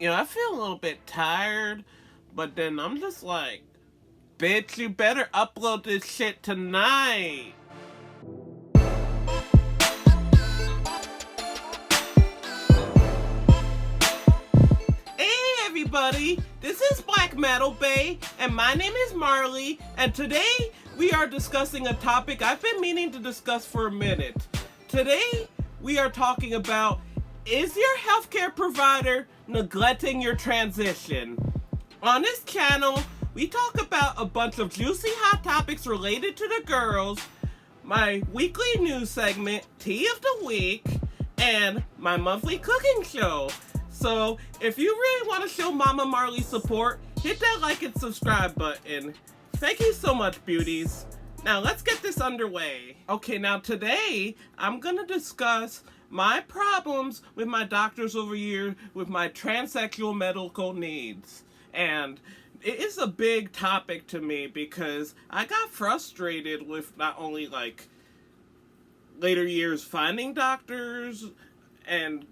I feel a little bit tired, but then I'm just like, bitch, you better upload this shit tonight. Hey everybody, this is Black Metal Bay, and my name is Marley, and today we are discussing a topic I've been meaning to discuss for a minute. Today we are talking about, is your healthcare provider neglecting your transition? On this channel, we talk about a bunch of juicy hot topics related to the girls, my weekly news segment, Tea of the Week, and my monthly cooking show. So, if you really want to show Mama Marley support, hit that like and subscribe button. Thank you so much, beauties. Now, let's get this underway. Okay, now today, I'm gonna discuss my problems with my doctors over here with my transsexual medical needs. And it is a big topic to me because I got frustrated with not only like later years finding doctors and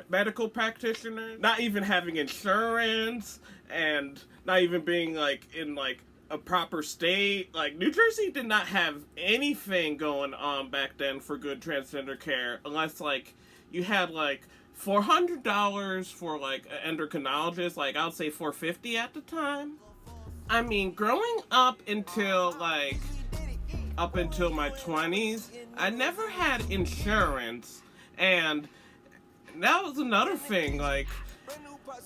medical practitioners, not even having insurance, and not even being like in like a proper state. Like, New Jersey did not have anything going on back then for good transgender care, unless like you had like $400 for like an endocrinologist. Like, I would say $450 at the time. I mean, growing up until my 20s, I never had insurance, and that was another thing. Like,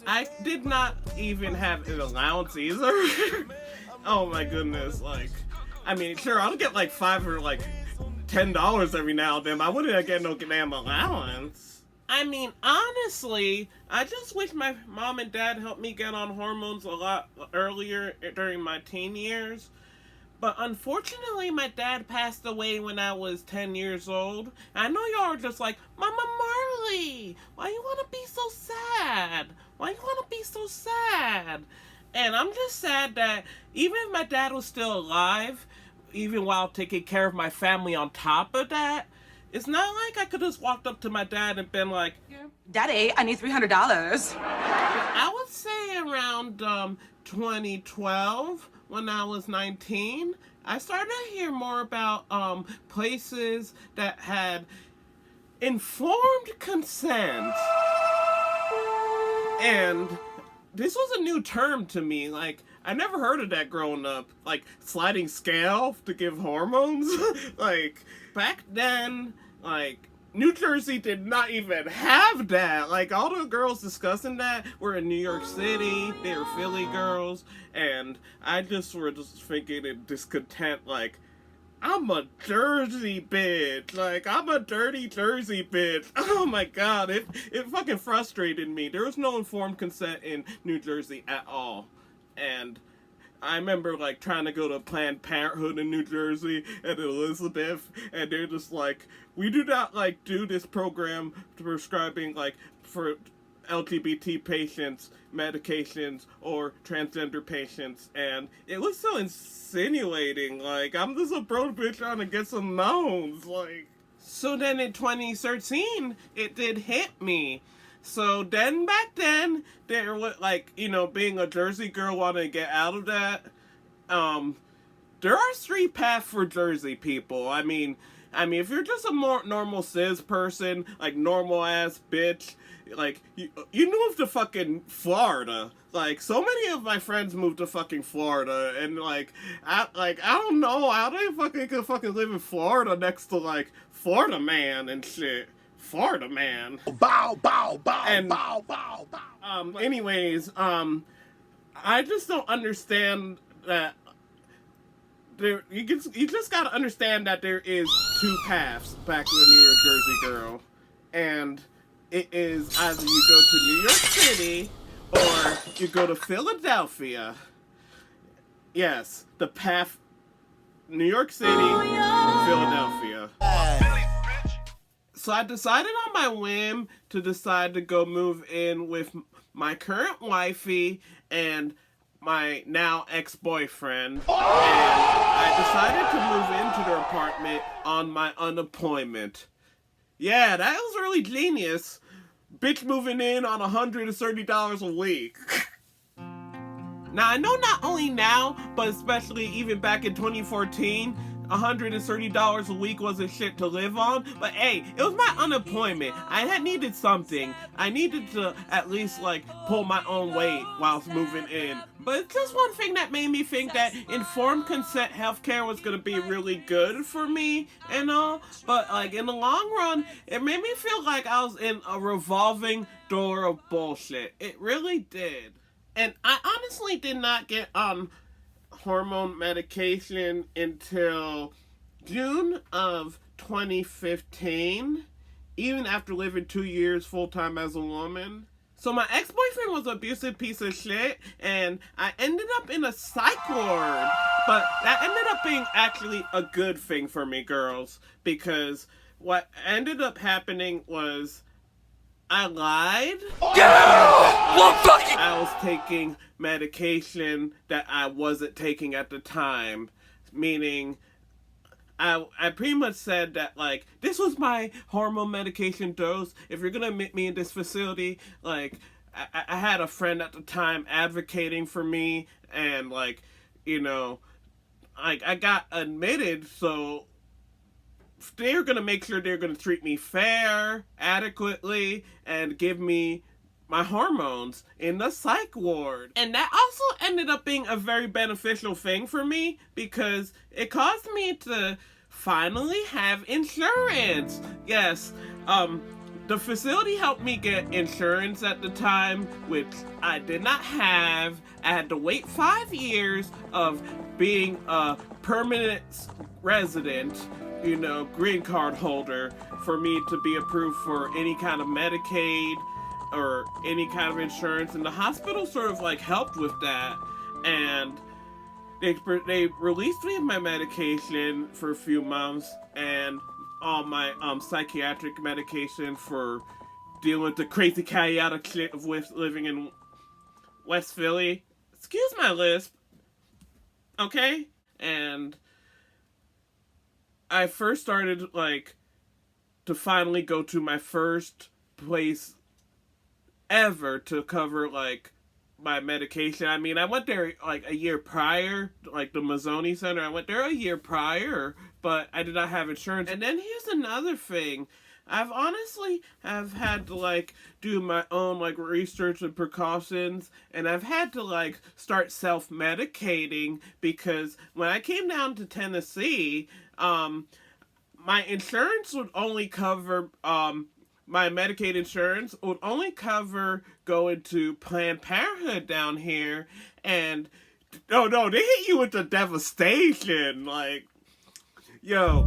I did not even have an allowance either. Oh my goodness. Like, I mean, sure, I'll get like $5 or like $10 every now and then, but I wouldn't get no damn allowance. I mean, honestly, I just wish my mom and dad helped me get on hormones a lot earlier during my teen years. But unfortunately, my dad passed away when I was 10 years old. I know y'all are just like, Mama Marley, why you want to be so sad? Why you want to be so sad? And I'm just sad that even if my dad was still alive, even while taking care of my family on top of that, it's not like I could just walked up to my dad and been like, Daddy, I need $300. I would say around 2012, when I was 19, I started to hear more about places that had informed consent. And this was a new term to me. Like, I never heard of that growing up. Like, sliding scale to give hormones. Like, back then, like, New Jersey did not even have that. Like, all the girls discussing that were in New York City. They were Philly girls. And I just were just thinking in discontent, like, I'm a Jersey bitch. Like, I'm a dirty Jersey bitch. Oh my god, it fucking frustrated me. There was no informed consent in New Jersey at all. And I remember, like, trying to go to Planned Parenthood in New Jersey and Elizabeth, and they're just like, we do not, like, do this program prescribing, like, for LGBT patients medications or transgender patients, and it was so insinuating. Like, I'm just a bro bitch trying to get some loans. Like, so then in 2013, it did hit me. So then, back then, there was, like, being a Jersey girl wanting to get out of that, there are 3 paths for Jersey people. I mean, if you're just a more normal cis person, like, normal ass bitch, like, you moved to fucking Florida. Like, so many of my friends moved to fucking Florida, and, like, I don't know how they could fucking live in Florida next to, like, Florida Man and shit. Florida Man. Bow, bow, bow, and, bow, bow, bow. Anyways, I just don't understand that you just gotta understand that there is 2 paths back when you were a Jersey girl. And it is either you go to New York City or you go to Philadelphia. Yes, the path, New York City, Philadelphia. So I decided on my whim to decide to go move in with my current wifey and my now ex-boyfriend. And I decided to move into their apartment on my unemployment. Yeah, that was really genius. bitch moving in on $130 a week. Now, I know not only now, but especially even back in 2014, $130 a week wasn't shit to live on, but hey, it was my unemployment. I had needed something. I needed to at least, like, pull my own weight whilst moving in. But it's just one thing that made me think that informed consent healthcare was gonna be really good for me and all, but, like, in the long run, it made me feel like I was in a revolving door of bullshit. It really did. And I honestly did not get on hormone medication until June of 2015, even after living 2 years full-time as a woman. So my ex-boyfriend was an abusive piece of shit, and I ended up in a psych ward. But that ended up being actually a good thing for me, girls, because what ended up happening was I lied. I was taking medication that I wasn't taking at the time, meaning I pretty much said that, like, this was my hormone medication dose. If you're gonna admit me in this facility, like, I had a friend at the time advocating for me, and, like, you know, like, I got admitted, so they're gonna make sure they're gonna treat me fair, adequately, and give me my hormones in the psych ward. And that also ended up being a very beneficial thing for me, because it caused me to finally have insurance. Yes, the facility helped me get insurance at the time, which I did not have. I had to wait 5 years of being a permanent resident, you know, green card holder, for me to be approved for any kind of Medicaid or any kind of insurance, and the hospital sort of like helped with that, and they released me of my medication for a few months, and all my psychiatric medication for dealing with the crazy chaotic shit of living in West Philly. Excuse my lisp. Okay? And I first started, like, to finally go to my first place ever to cover, like, my medication. I mean, I went there, like, a year prior, like, the Mazzoni Center. I went there a year prior, but I did not have insurance. And then here's another thing. I've honestly have had to, like, do my own, like, research and precautions, and I've had to, like, start self-medicating, because when I came down to Tennessee, my insurance would only cover, my Medicaid insurance would only cover going to Planned Parenthood down here, and no, they hit you with the devastation, like, yo,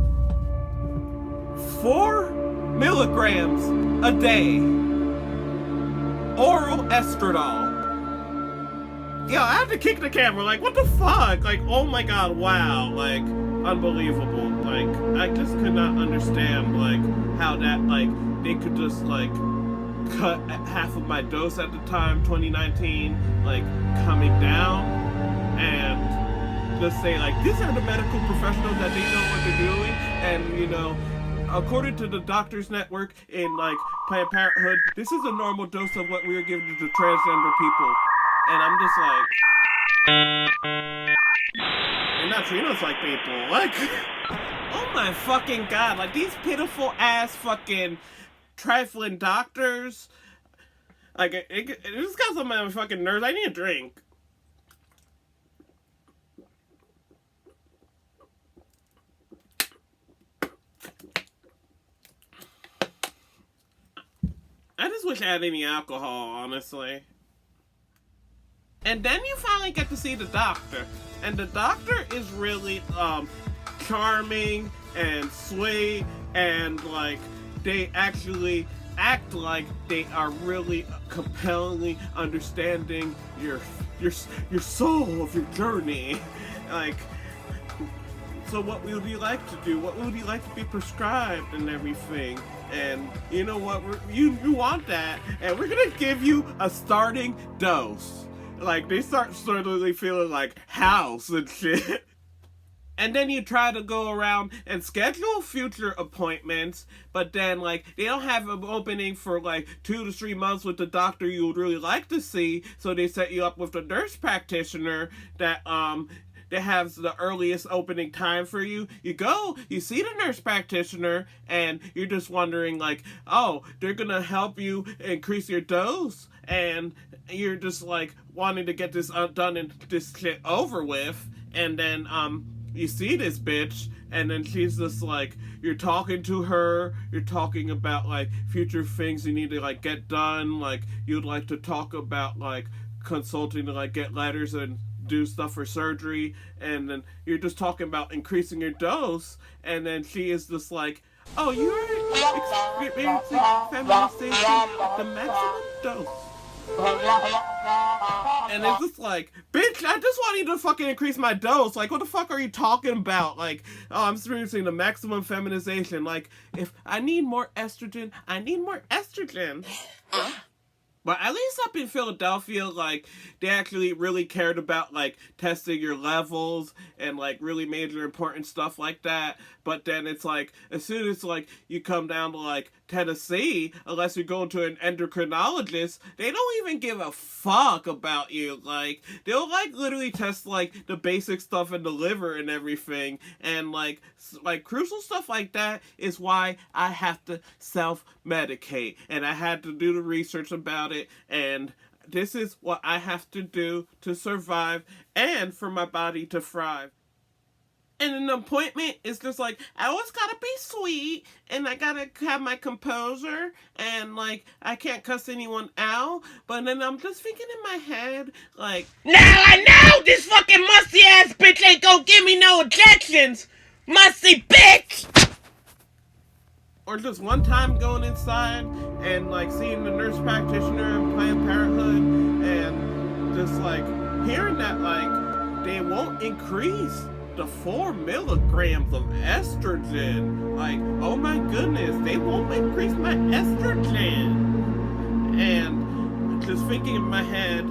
4 milligrams a day, oral estradiol. Yo, I have to kick the camera, like, what the fuck? Like, oh my god, wow, like, unbelievable. Like, I just could not understand, like, how that, like, they could just, like, cut half of my dose at the time, 2019, like, coming down, and just say, like, these are the medical professionals that they know what they're doing, and, you know, according to the Doctors Network in, like, Planned Parenthood, this is a normal dose of what we are giving to transgender people. And I'm just like, they're not treating us like people. Like, oh my fucking god. Like, these pitiful ass fucking trifling doctors. Like, it just got some of my fucking nerves. I need a drink. I just wish I had any alcohol, honestly. And then you finally get to see the doctor. And the doctor is really, charming and sweet, and, like, they actually act like they are really compellingly understanding your soul of your journey. Like, so what would you like to do? What would you like to be prescribed and everything? And you know what? You want that, and we're gonna give you a starting dose. Like, they start suddenly feeling like house and shit. And then you try to go around and schedule future appointments, but then, like, they don't have an opening for, like, 2 to 3 months with the doctor you would really like to see, so they set you up with the nurse practitioner that has the earliest opening time for you. You go, you see the nurse practitioner, and you're just wondering, like, oh, they're gonna help you increase your dose, and you're just, like, wanting to get this done and this shit over with, and then, you see this bitch, and then she's just like, you're talking to her, you're talking about, like, future things you need to, like, get done, like, you'd like to talk about, like, consulting to, like, get letters and do stuff for surgery, and then you're just talking about increasing your dose, and then she is just like, oh, you're experiencing feminization at the maximum dose. And it's just like, bitch, I just want you to fucking increase my dose. Like, what the fuck are you talking about? Like, oh, I'm experiencing the maximum feminization. Like, if I need more estrogen, I need more estrogen. But at least up in Philadelphia, like, they actually really cared about, like, testing your levels and, like, really major important stuff like that. But then it's like, as soon as, like, you come down to, like, Tennessee, unless you're going to an endocrinologist, they don't even give a fuck about you. Like, they'll, like, literally test, like, the basic stuff in the liver and everything. And, like, crucial stuff like that is why I have to self-medicate. And I had to do the research about it. And this is what I have to do to survive and for my body to thrive. And an appointment is just like, I always gotta be sweet, and I gotta have my composure, and, like, I can't cuss anyone out, but then I'm just thinking in my head, like, now I know this fucking musty-ass bitch ain't gonna give me no injections! Musty bitch! Or just one time going inside and, like, seeing the nurse practitioner in Planned Parenthood, and just, like, hearing that, like, they won't increase the 4 milligrams of estrogen. Like, oh my goodness, they won't increase my estrogen. And just thinking in my head,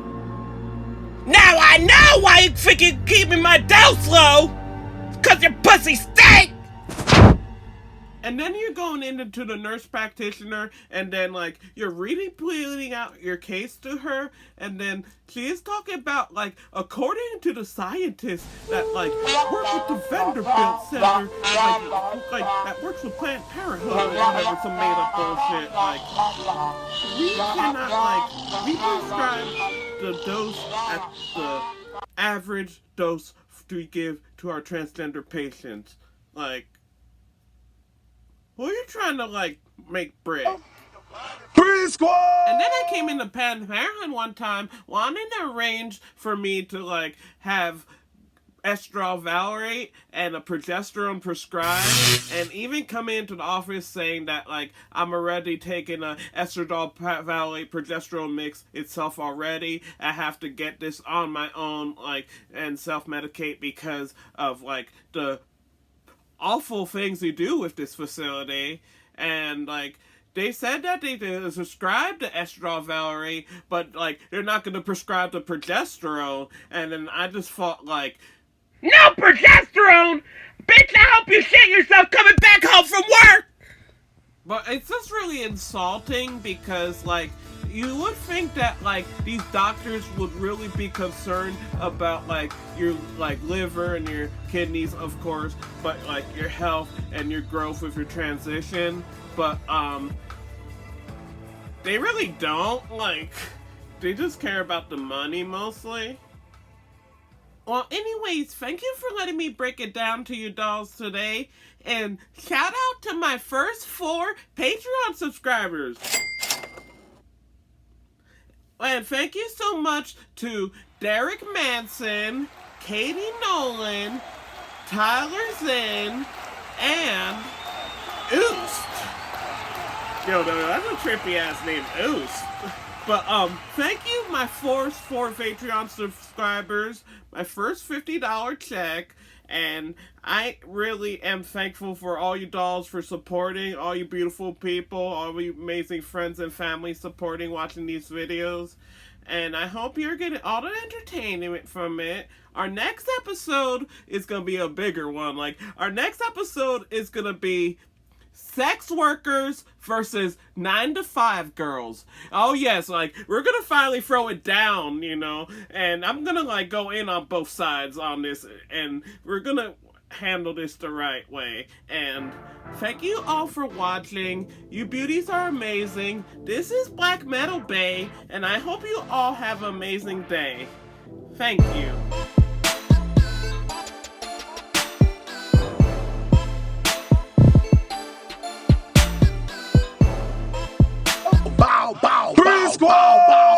now I know why you freaking keeping my dose low! Cause your pussy stink! And then you're going into the nurse practitioner, and then, like, you're really pleading out your case to her, and then she is talking about, like, according to the scientists that, like, work with the Vanderbilt Center, like that works with Planned Parenthood, or whatever, some made-up bullshit, like, we cannot, like, we prescribe the dose at the average dose we give to our transgender patients. Like, who are you trying to, like, make bread? Free squad! And then I came into Planned Parenthood one time wanting to arrange for me to, like, have estradiol valerate and a progesterone prescribed, and even come into the office saying that, like, I'm already taking a estradiol valerate progesterone mix itself already. I have to get this on my own, like, and self-medicate because of, like, the awful things they do with this facility. And, like, they said that they prescribe the estradiol valerate, but, like, they're not going to prescribe the progesterone. And then I just thought, like, no progesterone! Bitch, I hope you shit yourself coming back home from work! But it's just really insulting because, like, you would think that, like, these doctors would really be concerned about, like, your, like, liver and your kidneys, of course, but, like, your health and your growth with your transition. But, they really don't. Like, they just care about the money mostly. Well, anyways, thank you for letting me break it down to you dolls today. And shout out to my first 4 Patreon subscribers. And thank you so much to Derek Manson, Katie Nolan, Tyler Zinn, and Oost. Yo, that's a trippy ass name, Oost. But, thank you, my first 4 Patreon subscribers, my first $50 check, And I really am thankful for all you dolls for supporting, all you beautiful people, all you amazing friends and family supporting, watching these videos. And I hope you're getting all the entertainment from it. Our next episode is going to be a bigger one. Like, our next episode is going to be sex workers versus 9-to-5 girls. Oh yes, like, we're gonna finally throw it down, you know, and I'm gonna like go in on both sides on this, and we're gonna handle this the right way. And thank you all for watching. You beauties are amazing. This is Black Metal Bay, and I hope you all have an amazing day. Thank you. Bow, bow, bow, bow, bow.